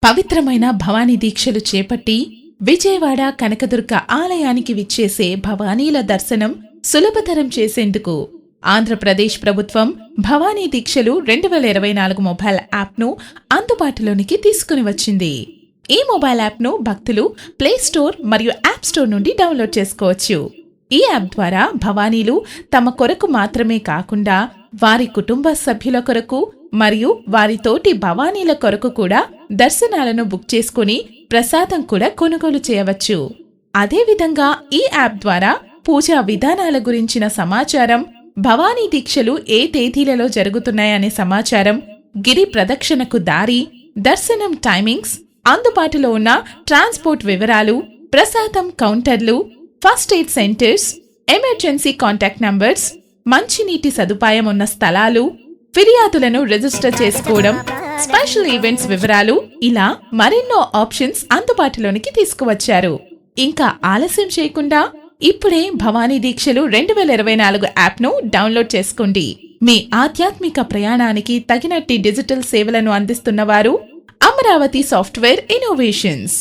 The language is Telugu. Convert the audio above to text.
పవిత్రమైన భవానీ దీక్షలు చేపట్టి విజయవాడ కనకదుర్గ ఆలయానికి విచ్చేసే భవానీల దర్శనం సులభతరం చేసేందుకు ఆంధ్రప్రదేశ్ ప్రభుత్వం భవానీ దీక్షలు 2024 మొబైల్ యాప్ను అందుబాటులోనికి తీసుకుని వచ్చింది. ఈ మొబైల్ యాప్ను భక్తులు ప్లే స్టోర్ మరియు యాప్ స్టోర్ నుండి డౌన్లోడ్ చేసుకోవచ్చు. ఈ యాప్ ద్వారా భవానీలు తమ కొరకు మాత్రమే కాకుండా వారి కుటుంబ సభ్యుల కొరకు మరియు వారి తోటి భవానీల కొరకు కూడా దర్శనాలను బుక్ చేసుకుని ప్రసాదం కూడా కొనుగోలు చేయవచ్చు. అదేవిధంగా ఈ యాప్ ద్వారా పూజా విధానాల గురించిన సమాచారం, భవానీ దీక్షలు ఏ తేదీలలో జరుగుతున్నాయనే సమాచారం, గిరి ప్రదక్షిణకు దారి, దర్శనం టైమింగ్స్, అందుబాటులో ఉన్న ట్రాన్స్పోర్ట్ వివరాలు, ప్రసాదం కౌంటర్లు, first aid centres, emergency contact numbers, మంచినీటి సదుపాయం ఉన్న స్థలాలు, ఫిర్యాదులను రిజిస్టర్ చేసుకోవడం, స్పెషల్ ఈవెంట్స్ వివరాలు, ఇలా మరెన్నో ఆప్షన్స్ అందుబాటులోనికి తీసుకువచ్చారు. ఇంకా ఆలస్యం చేయకుండా ఇప్పుడే భవానీ దీక్షలు 2024 యాప్ను డౌన్లోడ్ చేసుకోండి. మీ ఆధ్యాత్మిక ప్రయాణానికి తగినట్టి డిజిటల్ సేవలను అందిస్తున్నవారు అమరావతి సాఫ్ట్వేర్ ఇన్నోవేషన్స్.